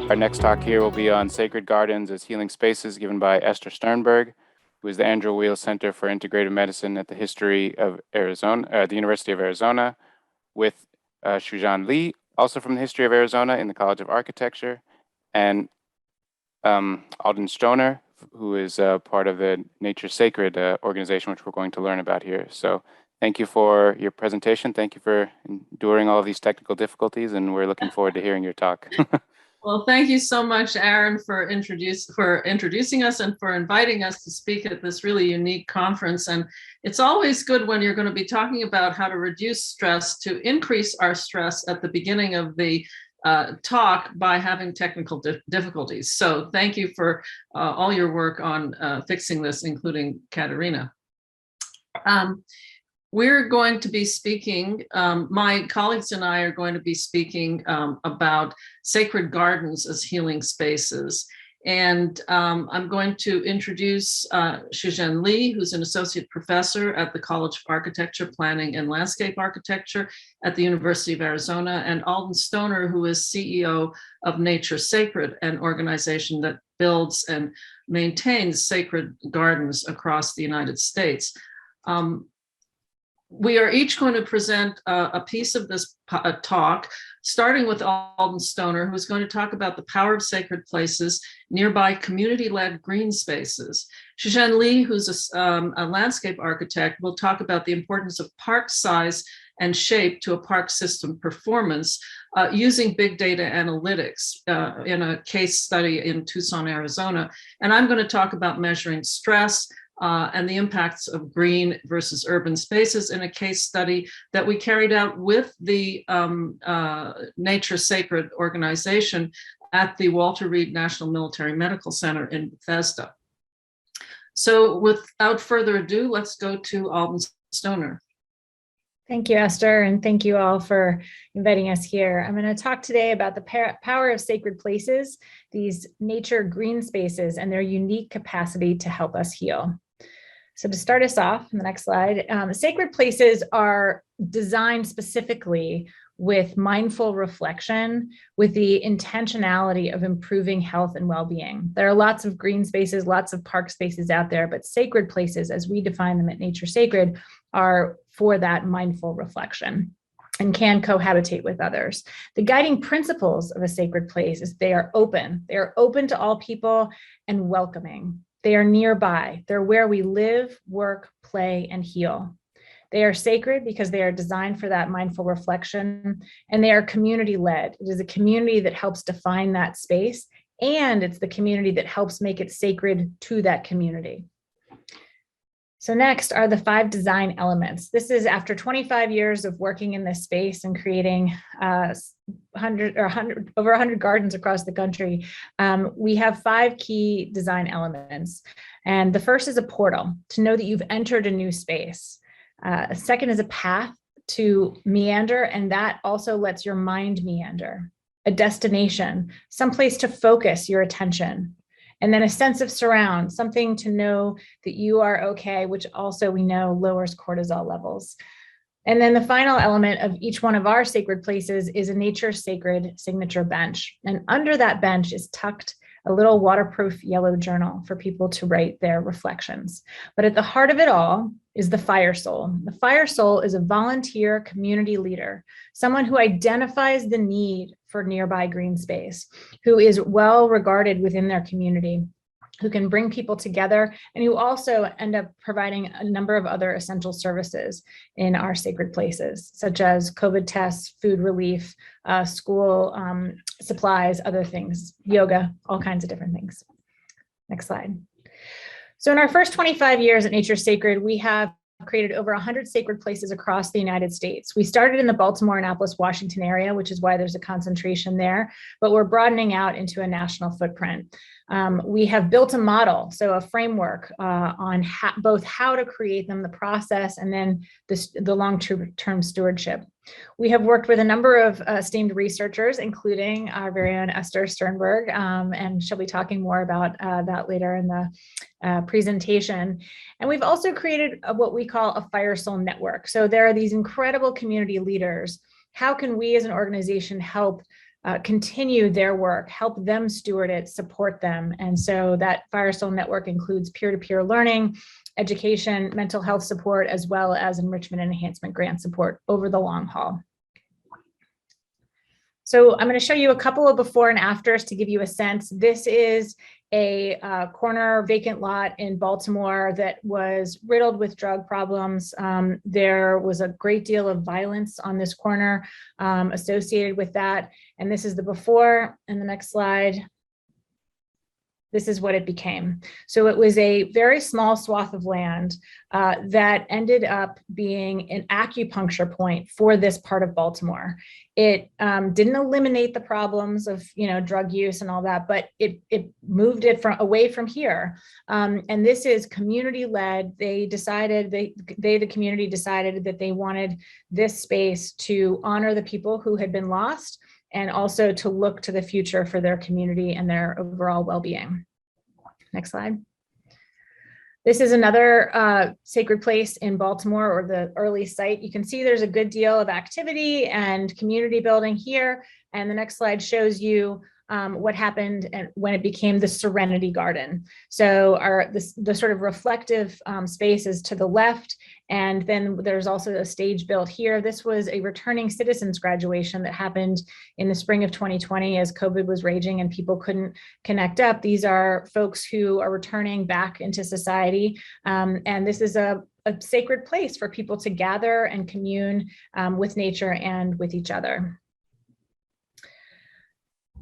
Our next talk here will be on Sacred Gardens as Healing Spaces, given by Esther Sternberg, who is the Andrew Weil Center for Integrative Medicine at the University of Arizona, with Shujuan Li, also from the History of Arizona in the College of Architecture, and Alden Stoner, who is part of the Nature Sacred organization, which we're going to learn about here. So thank you for your presentation. Thank you for enduring all of these technical difficulties, and we're looking forward to hearing your talk. Well, thank you so much, Aaron, for introducing us and for inviting us to speak at this really unique conference. And it's always good when you're going to be talking about how to reduce stress, to increase our stress at the beginning of the talk by having technical difficulties. So thank you for all your work on fixing this, including Katerina. We're going to be speaking, my colleagues and I are going to be speaking about sacred gardens as healing spaces. And I'm going to introduce Shujuan Li, who's an associate professor at the College of Architecture, Planning and Landscape Architecture at the University of Arizona, and Alden Stoner, who is CEO of Nature Sacred, an organization that builds and maintains sacred gardens across the United States. We are each going to present a piece of this talk, starting with Alden Stoner, who's going to talk about the power of sacred places, nearby community-led green spaces. Shujuan Li, who's a landscape architect, will talk about the importance of park size and shape to a park system performance using big data analytics in a case study in Tucson, Arizona. And I'm going to talk about measuring stress, and the impacts of green versus urban spaces in a case study that we carried out with the Nature Sacred organization at the Walter Reed National Military Medical Center in Bethesda. So without further ado, let's go to Alden Stoner. Thank you, Esther, and thank you all for inviting us here. I'm going to talk today about the power of sacred places, these nature green spaces, and their unique capacity to help us heal. So to start us off, on the next slide, sacred places are designed specifically with mindful reflection, with the intentionality of improving health and well-being. There are lots of green spaces, lots of park spaces out there, but sacred places, as we define them at Nature Sacred, are for that mindful reflection and can cohabitate with others. The guiding principles of a sacred place is they are open. They are open to all people and welcoming. They are nearby. They're where we live, work, play, and heal. They are sacred because they are designed for that mindful reflection, and they are community-led. It is a community that helps define that space, and it's the community that helps make it sacred to that community. So next are the 5 design elements. This is after 25 years of working in this space and creating over 100 gardens across the country. We have 5 key design elements. And the first is a portal, to know that you've entered a new space. A second is a path to meander, and that also lets your mind meander. A destination, someplace to focus your attention. And then a sense of surround, something to know that you are okay, which also we know lowers cortisol levels. And then the final element of each one of our sacred places is a Nature Sacred signature bench. And under that bench is tucked a little waterproof yellow journal for people to write their reflections. But at the heart of it all is the fire soul. The fire soul is a volunteer community leader, someone who identifies the need for nearby green space, who is well regarded within their community, who can bring people together, and who also end up providing a number of other essential services in our sacred places, such as COVID tests, food relief, school supplies, other things, yoga, all kinds of different things. Next slide. So in our first 25 years at Nature Sacred, we have created over 100 sacred places across the United States. We started in the Baltimore, Annapolis, Washington area, which is why there's a concentration there, but we're broadening out into a national footprint. We have built a model, so a framework on both how to create them, the process, and then the long-term stewardship. We have worked with a number of esteemed researchers, including our very own Esther Sternberg, and she'll be talking more about that later in the presentation. And we've also created what we call a Fire Soul network. So there are these incredible community leaders. How can we as an organization help continue their work, help them steward it, support them. And so that Firestone network includes peer-to-peer learning, education, mental health support, as well as enrichment and enhancement grant support over the long haul. So I'm going to show you a couple of before and afters to give you a sense. This is a corner vacant lot in Baltimore that was riddled with drug problems. There was a great deal of violence on this corner associated with that. And this is the before, and the next slide. This is what it became. So it was a very small swath of land that ended up being an acupuncture point for this part of Baltimore. It didn't eliminate the problems of, drug use and all that, but it moved it away from here. And this is community led. They decided, the community decided that they wanted this space to honor the people who had been lost, and also to look to the future for their community and their overall well-being. Next slide. This is another sacred place in Baltimore, or the early site. You can see there's a good deal of activity and community building here. And the next slide shows you what happened and when it became the Serenity Garden. So the sort of reflective space is to the left, and then there's also a stage built here. This was a returning citizens graduation that happened in the spring of 2020 as COVID was raging and people couldn't connect up. These are folks who are returning back into society, and this is a sacred place for people to gather and commune with nature and with each other.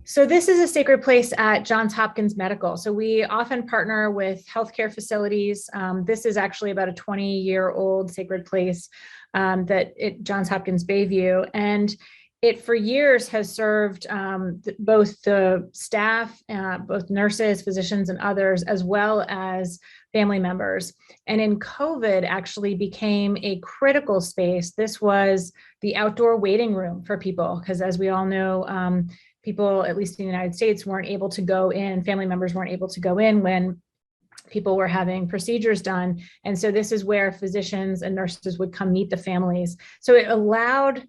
So this is a sacred place at Johns Hopkins Medical. So we often partner with healthcare facilities. This is actually about a 20-year-old sacred place that at Johns Hopkins Bayview. And it for years has served both the staff, both nurses, physicians, and others, as well as family members. And in COVID actually became a critical space. This was the outdoor waiting room for people, because as we all know, people, at least in the United States, weren't able to go in, family members weren't able to go in when people were having procedures done. And so this is where physicians and nurses would come meet the families. So it allowed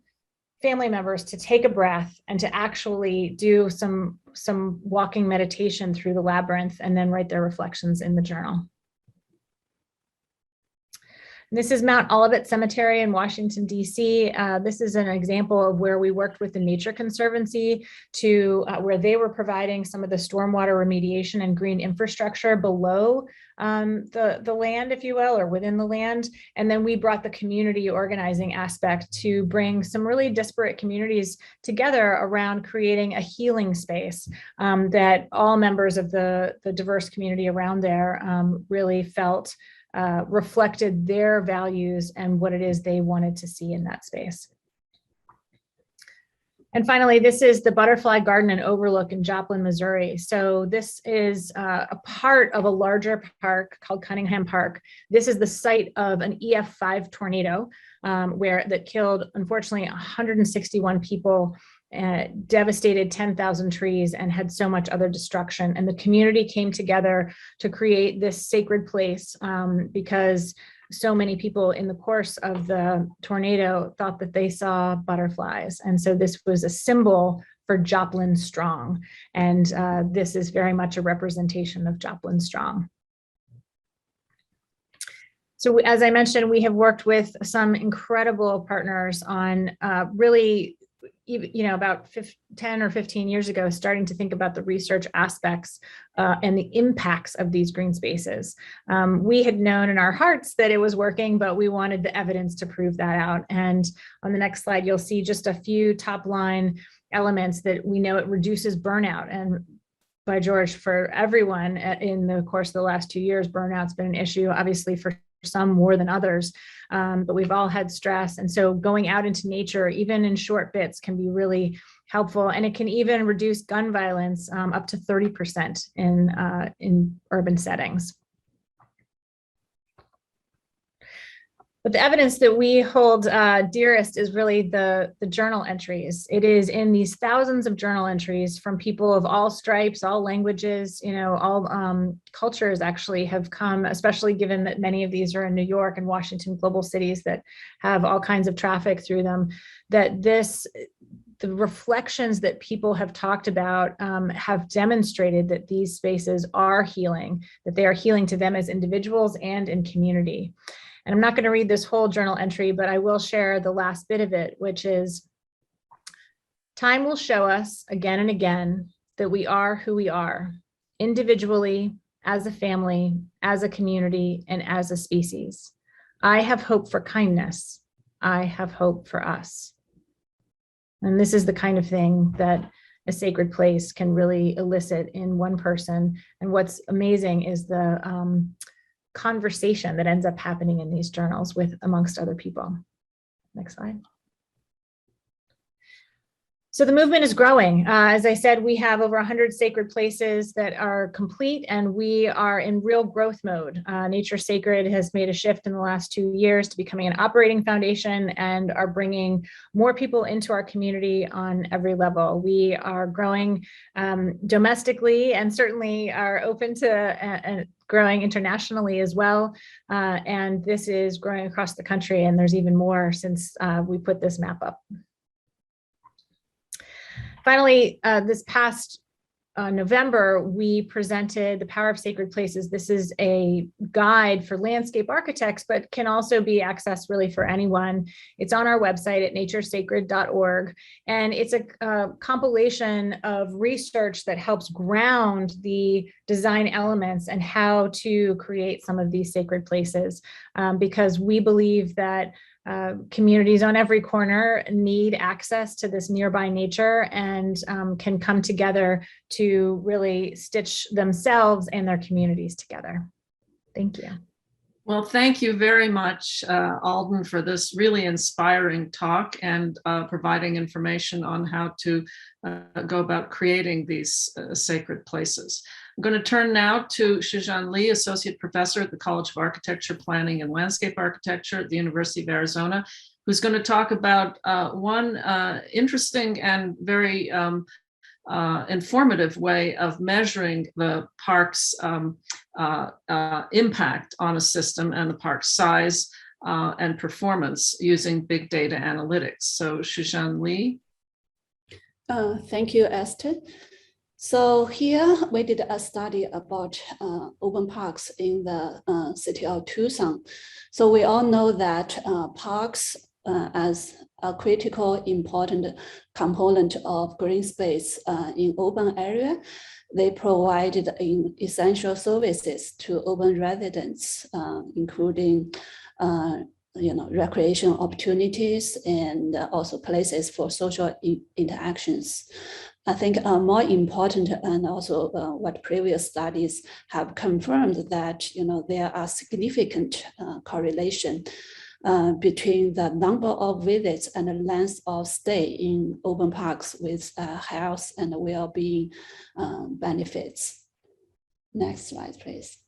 family members to take a breath and to actually do some walking meditation through the labyrinth and then write their reflections in the journal. This is Mount Olivet Cemetery in Washington, D.C. This is an example of where we worked with the Nature Conservancy to where they were providing some of the stormwater remediation and green infrastructure below the land, if you will, or within the land. And then we brought the community organizing aspect to bring some really disparate communities together around creating a healing space that all members of the diverse community around there really felt reflected their values and what it is they wanted to see in that space. And finally, this is the Butterfly Garden and Overlook in Joplin, Missouri. So this is a part of a larger park called Cunningham Park. This is the site of an EF5 tornado that killed, unfortunately, 161 people, devastated 10,000 trees, and had so much other destruction. And the community came together to create this sacred place because so many people in the course of the tornado thought that they saw butterflies. And so this was a symbol for Joplin Strong. And this is very much a representation of Joplin Strong. So as I mentioned, we have worked with some incredible partners on really, about 10 or 15 years ago, starting to think about the research aspects and the impacts of these green spaces. We had known in our hearts that it was working, but we wanted the evidence to prove that out. And on the next slide, you'll see just a few top line elements that we know it reduces burnout. And by George, for everyone in the course of the last 2 years, burnout's been an issue, obviously for some more than others, but we've all had stress. And so going out into nature, even in short bits, can be really helpful. And it can even reduce gun violence up to 30% in urban settings. But the evidence that we hold dearest is really the journal entries. It is in these thousands of journal entries from people of all stripes, all languages, all cultures actually have come, especially given that many of these are in New York and Washington, global cities that have all kinds of traffic through them, that the reflections that people have talked about have demonstrated that these spaces are healing, that they are healing to them as individuals and in community. And I'm not going to read this whole journal entry, but I will share the last bit of it, which is, time will show us again and again that we are who we are, individually, as a family, as a community, and as a species. I have hope for kindness. I have hope for us. And this is the kind of thing that a sacred place can really elicit in one person. And what's amazing is the conversation that ends up happening in these journals with amongst other people. Next slide. So the movement is growing. As I said, we have over 100 sacred places that are complete, and we are in real growth mode. Nature Sacred has made a shift in the last 2 years to becoming an operating foundation and are bringing more people into our community on every level. We are growing domestically and certainly are open to growing internationally as well. And this is growing across the country, and there's even more since we put this map up. Finally, this past November, we presented The Power of Sacred Places. This is a guide for landscape architects, but can also be accessed really for anyone. It's on our website at naturesacred.org. And it's a compilation of research that helps ground the design elements and how to create some of these sacred places, because we believe that communities on every corner need access to this nearby nature and can come together to really stitch themselves and their communities together. Thank you. Well, thank you very much, Alden, for this really inspiring talk and providing information on how to go about creating these sacred places. I'm going to turn now to Shujuan Li, Associate Professor at the College of Architecture, Planning, and Landscape Architecture at the University of Arizona, who's going to talk about one interesting and very informative way of measuring the park's impact on a system and the park's size and performance using big data analytics. So Shujuan Li. Thank you, Esther. So here we did a study about open parks in the city of Tucson. So we all know that parks as a critical important component of green space in urban area, they provided essential services to urban residents, including recreation opportunities and also places for social interactions. I think more important, and also what previous studies have confirmed, that there are significant correlation between the number of visits and the length of stay in urban parks with health and well-being benefits. Next slide, please.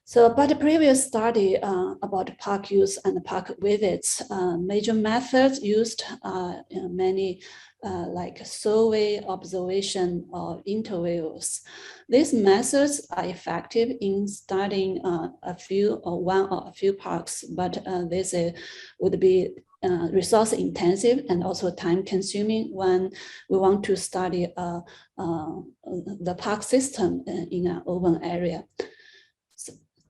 So about the previous study about park use and park visits, major methods used many like survey, observation, or interviews. These methods are effective in studying one or a few parks, but this would be resource intensive and also time consuming when we want to study the park system in an urban area.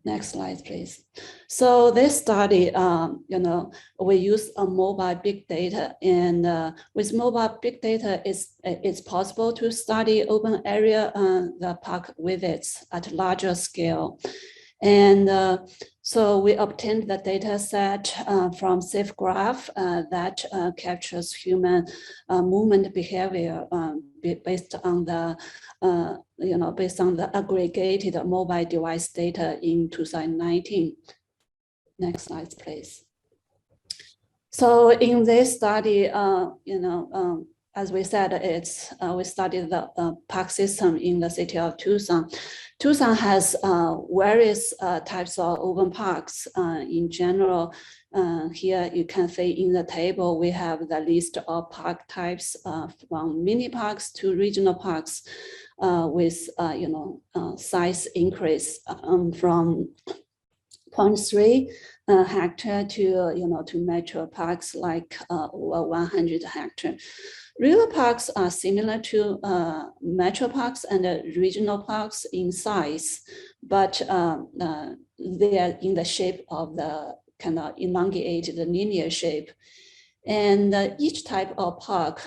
Next slide, please. So this study, we use a mobile big data, and with mobile big data, it's possible to study urban area, the park visits at larger scale. And so we obtained the data set from SafeGraph that captures human movement behavior based on the aggregated mobile device data in 2019. Next slide, please. So in this study, as we said, we studied the park system in the city of Tucson. Tucson has various types of urban parks. In general, here you can see in the table, we have the list of park types from mini parks to regional parks with size increase from 0.3 hectare to metro parks like over 100 hectare. River parks are similar to metro parks and regional parks in size, but they are in the shape of the kind of elongated linear shape. And each type of park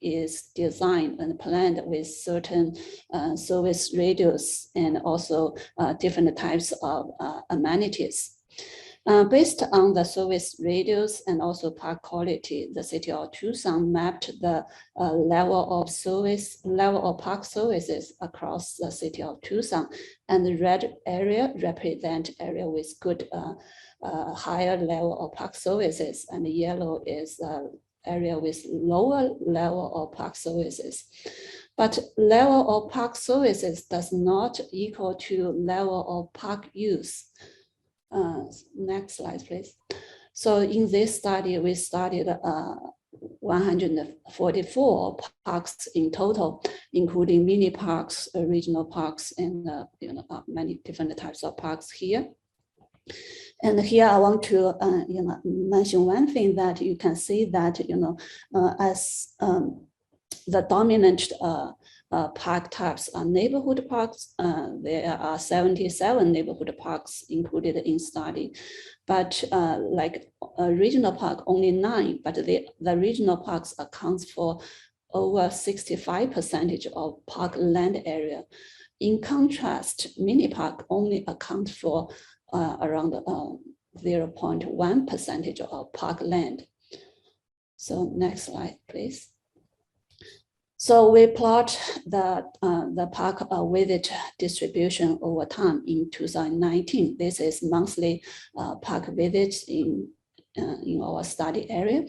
is designed and planned with certain service radius and also different types of amenities. Based on the service radius and also park quality, the city of Tucson mapped the level of park services across the city of Tucson. And the red area represent area with good higher level of park services, and the yellow is area with lower level of park services. But level of park services does not equal to level of park use. Next slide, please. So in this study, we studied 144 parks in total, including mini parks, regional parks, and many different types of parks here. And here I want to mention one thing that you can see that as the dominant park types are neighborhood parks. There are 77 neighborhood parks included in study, but like a regional park, only 9, but the regional parks accounts for over 65% of park land area. In contrast, mini park only account for around 0.1% of park land. So next slide, please. So we plot the park visit distribution over time in 2019. This is monthly park visits in our study area.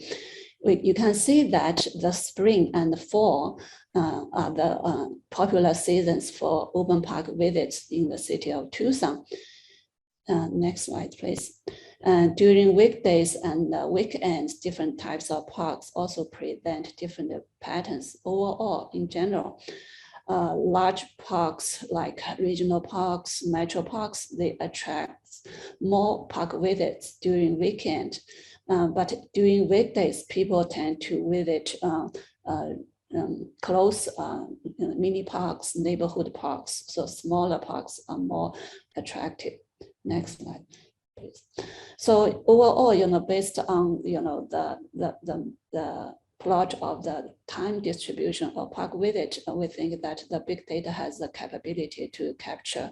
You can see that the spring and the fall are the popular seasons for open park visits in the city of Tucson. Next slide, please. During weekdays and weekends, different types of parks also present different patterns. Overall, in general, large parks like regional parks, metro parks, they attract more park visits during weekend. But during weekdays, people tend to visit close mini parks, neighborhood parks. So smaller parks are more attractive. Next slide, please. So overall, based on the plot of the time distribution of park visit, we think that the big data has the capability to capture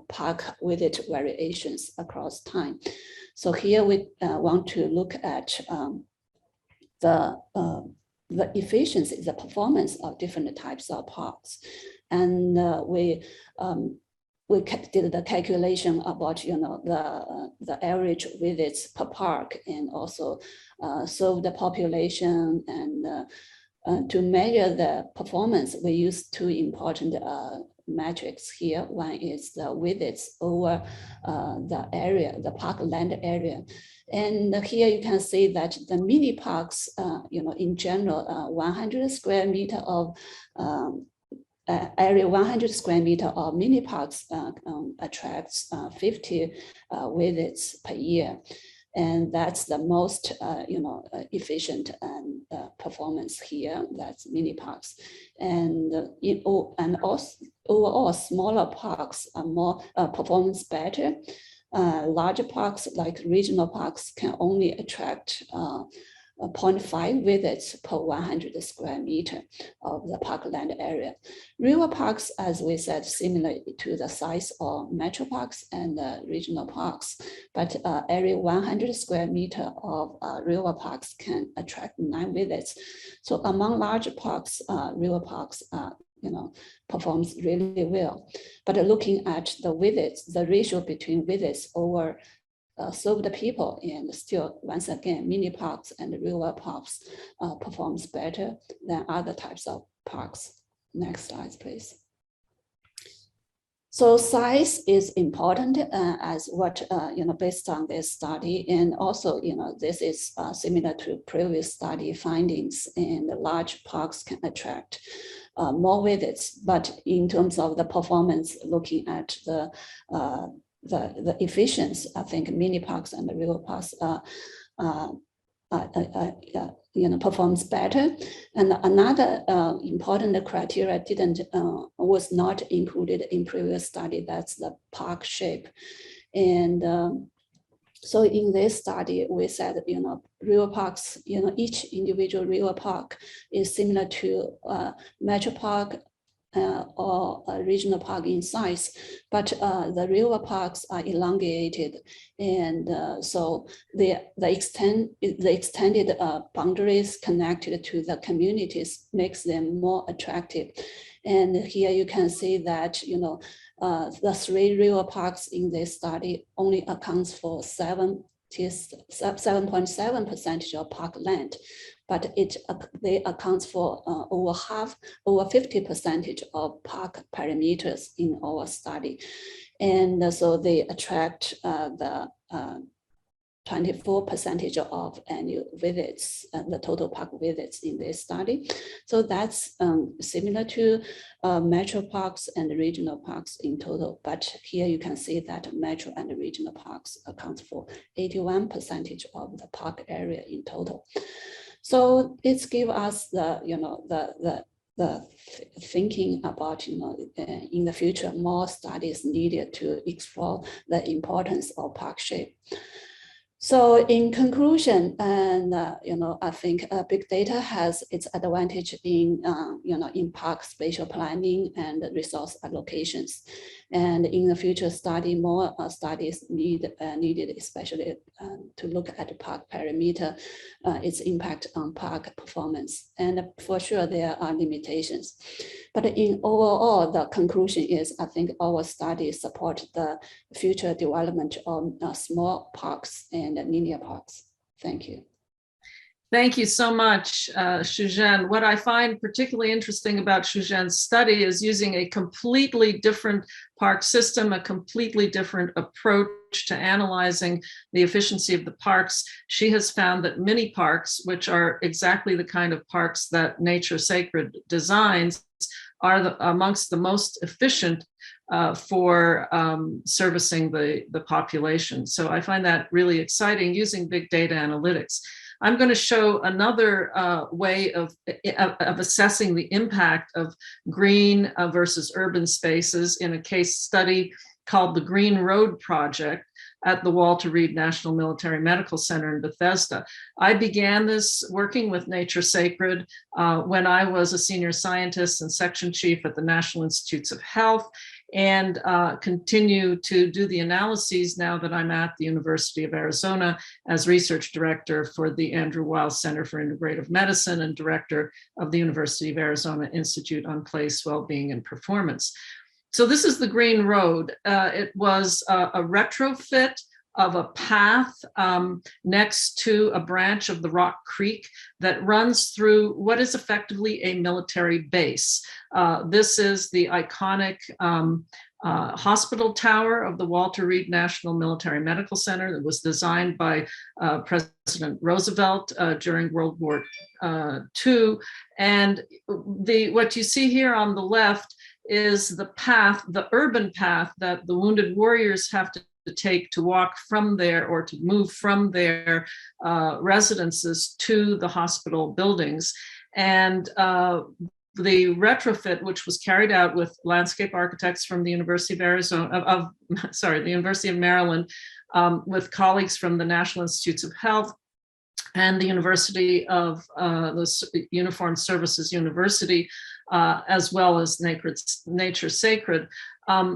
park visit variations across time. So here we want to look at the efficiency, the performance of different types of parks, and we did the calculation about the average visits per park, and also serve the population. And to measure the performance, we use 2 important metrics here. One is the visits over the area, the park land area. And here you can see that the mini parks, in general, 100 square meter of area 100 square meter of mini parks attracts 50 visits per year. And that's the most efficient and performance here. That's mini parks. And also overall, smaller parks are more performance better. Larger parks like regional parks can only attract 0.5 visits per 100 square meter of the parkland area. River parks, as we said, similar to the size of metro parks and regional parks, but area 100 square meter of river parks can attract 9 visits. So among larger parks, river parks performs really well. But looking at the visits, the ratio between visits over served people, and still, once again, mini parks and river parks performs better than other types of parks. Next slide, please. So size is important as what, based on this study, and also, this is similar to previous study findings, and large parks can attract more visits, but in terms of the performance, looking at the the efficiency, I think mini parks and the river parks performs better. And another important criteria was not included in previous study. That's the park shape, and so in this study, we said, river parks, each individual river park is similar to metro park or a regional park in size, but the river parks are elongated, and so the extended boundaries connected to the communities makes them more attractive. And here you can see that the 3 river parks in this study only accounts for 7.7% of park land, but they account for over 50% of park perimeters in our study. And so they attract the 24% of annual visits, the total park visits in this study. So that's similar to metro parks and regional parks in total. But here you can see that metro and regional parks account for 81% of the park area in total. So it's give us the thinking about in the future more studies needed to explore the importance of park shape. So in conclusion, and I think big data has its advantage in in park spatial planning and resource allocations, and in the future study, more studies needed, especially to look at the park perimeter, its impact on park performance. And for sure, there are limitations, but in overall, the conclusion is I think our studies support the future development of small parks and linear parks. Thank you. Thank you so much, Shujuan. What I find particularly interesting about Shujuan's study is using a completely different park system, a completely different approach to analyzing the efficiency of the parks. She has found that mini parks, which are exactly the kind of parks that Nature Sacred designs, are amongst the most efficient for servicing the population. So I find that really exciting using big data analytics. I'm going to show another way of assessing the impact of green versus urban spaces in a case study called the Green Road Project at the Walter Reed National Military Medical Center in Bethesda. I began this working with Nature Sacred when I was a senior scientist and section chief at the National Institutes of Health, and continue to do the analyses now that I'm at the University of Arizona as research director for the Andrew Weil Center for Integrative Medicine and director of the University of Arizona Institute on Place, Wellbeing, and Performance. So this is the Green Road. It was a retrofit of a path next to a branch of the Rock Creek that runs through what is effectively a military base. This is the iconic hospital tower of the Walter Reed National Military Medical Center that was designed by President Roosevelt during World War II. And what you see here on the left is the path, the urban path that the wounded warriors have to take to walk from there or to move from their residences to the hospital buildings. And the retrofit, which was carried out with landscape architects from the University of Arizona, the University of Maryland, with colleagues from the National Institutes of Health and the University of the Uniformed Services University, as well as Nature Sacred.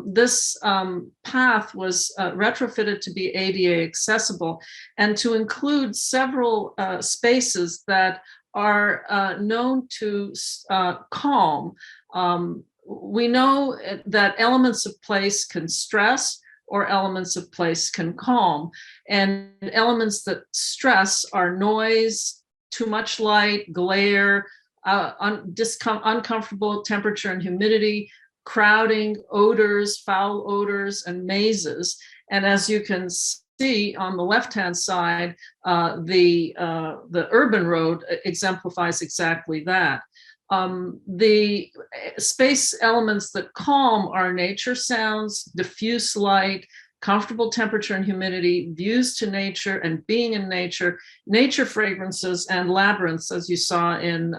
This path was retrofitted to be ADA accessible and to include several spaces that are known to calm. We know that elements of place can stress or elements of place can calm. And elements that stress are noise, too much light, glare, uncomfortable temperature and humidity, crowding, odors, foul odors, and mazes. And as you can see on the left-hand side, the urban road exemplifies exactly that. The space elements that calm are nature sounds, diffuse light, comfortable temperature and humidity, views to nature and being in nature, nature fragrances, and labyrinths, as you saw in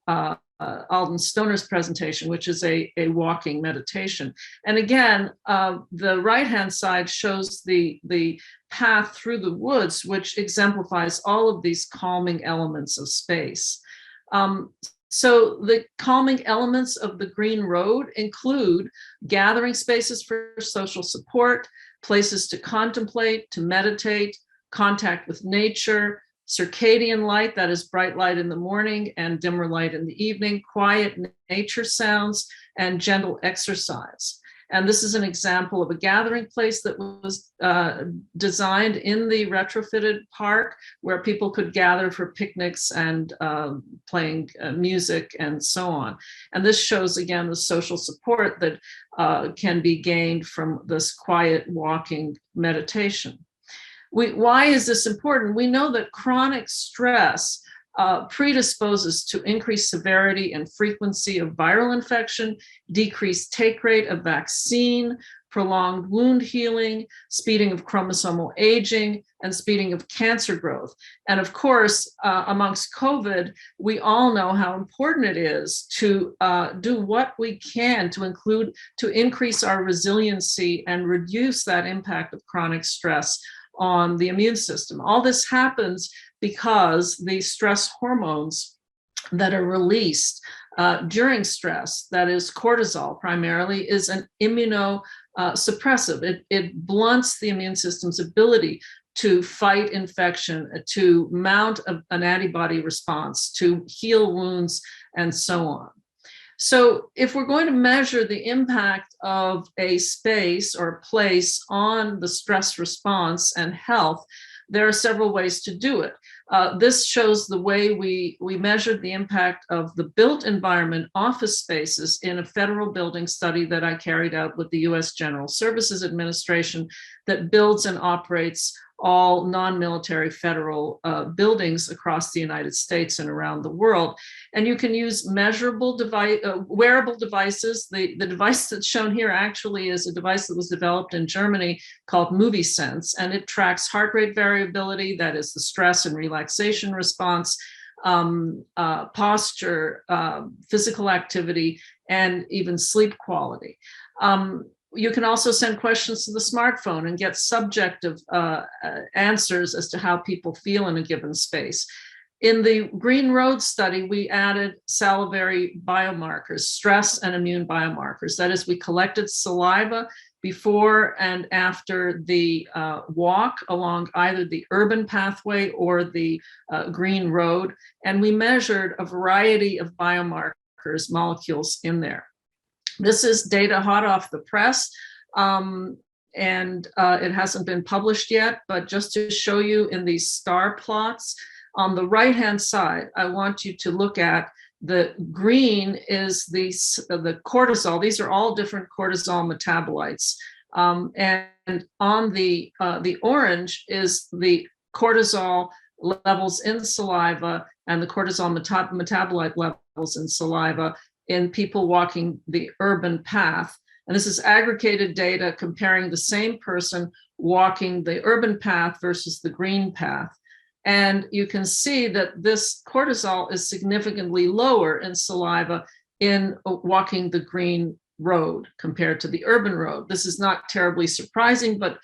Alden Stoner's presentation, which is a walking meditation. And again, the right-hand side shows the path through the woods, which exemplifies all of these calming elements of space. So the calming elements of the Green Road include gathering spaces for social support, places to contemplate, to meditate, contact with nature, circadian light, that is bright light in the morning and dimmer light in the evening, quiet nature sounds, and gentle exercise. And this is an example of a gathering place that was designed in the retrofitted park where people could gather for picnics and playing music and so on. And this shows, again, the social support that can be gained from this quiet walking meditation. Why is this important? We know that chronic stress predisposes to increased severity and frequency of viral infection, decreased take rate of vaccine, prolonged wound healing, speeding of chromosomal aging, and speeding of cancer growth. And of course, amongst COVID, we all know how important it is to do what we can to increase our resiliency and reduce that impact of chronic stress on the immune system. All this happens because the stress hormones that are released during stress, that is cortisol primarily, is an immunosuppressive. It blunts the immune system's ability to fight infection, to mount an antibody response, to heal wounds, and so on. So if we're going to measure the impact of a space or place on the stress response and health, there are several ways to do it. This shows the way we measured the impact of the built environment office spaces in a federal building study that I carried out with the US General Services Administration that builds and operates all non-military federal buildings across the United States and around the world. And you can use measurable wearable devices. The device that's shown here actually is a device that was developed in Germany called MovieSense, and it tracks heart rate variability, that is the stress and relaxation response, posture, physical activity, and even sleep quality. You can also send questions to the smartphone and get subjective answers as to how people feel in a given space. In the Green Road study, we added salivary biomarkers, stress and immune biomarkers. That is, we collected saliva before and after the walk along either the urban pathway or the Green Road, and we measured a variety of biomarkers, molecules in there. This is data hot off the press, and it hasn't been published yet, but just to show you in these star plots, on the right-hand side, I want you to look at the green is the cortisol. These are all different cortisol metabolites. And on the orange is the cortisol levels in saliva and the cortisol metabolite levels in saliva in people walking the urban path. And this is aggregated data comparing the same person walking the urban path versus the green path. And you can see that this cortisol is significantly lower in saliva in walking the Green Road compared to the urban road. This is not terribly surprising, but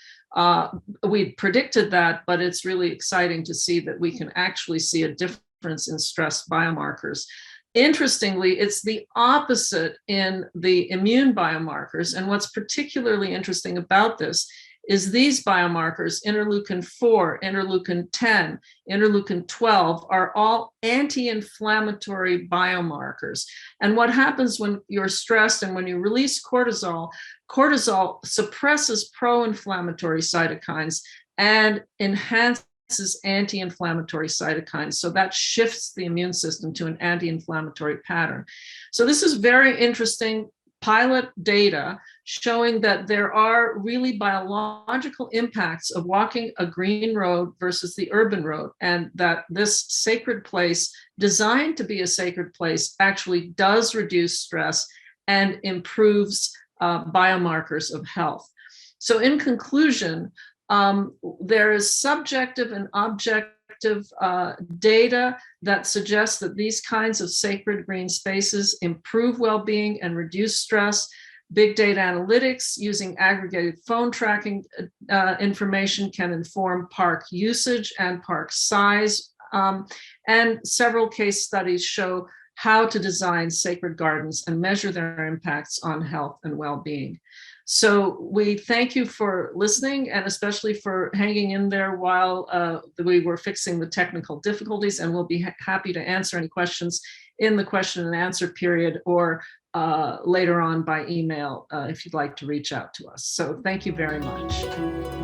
we predicted that, but it's really exciting to see that we can actually see a difference in stress biomarkers. Interestingly, it's the opposite in the immune biomarkers. And what's particularly interesting about this is these biomarkers, interleukin 4, interleukin 10, interleukin 12, are all anti-inflammatory biomarkers. And what happens when you're stressed and when you release cortisol, cortisol suppresses pro-inflammatory cytokines and enhances anti-inflammatory cytokines. So that shifts the immune system to an anti-inflammatory pattern. So this is very interesting pilot data showing that there are really biological impacts of walking a green road versus the urban road, and that this sacred place, designed to be a sacred place, actually does reduce stress and improves biomarkers of health. So in conclusion, there is subjective and objective data that suggests that these kinds of sacred green spaces improve well-being and reduce stress. Big data analytics using aggregated phone tracking information can inform park usage and park size. And several case studies show how to design sacred gardens and measure their impacts on health and well-being. So we thank you for listening, and especially for hanging in there while we were fixing the technical difficulties, and we'll be happy to answer any questions in the question and answer period or later on by email if you'd like to reach out to us. So thank you very much.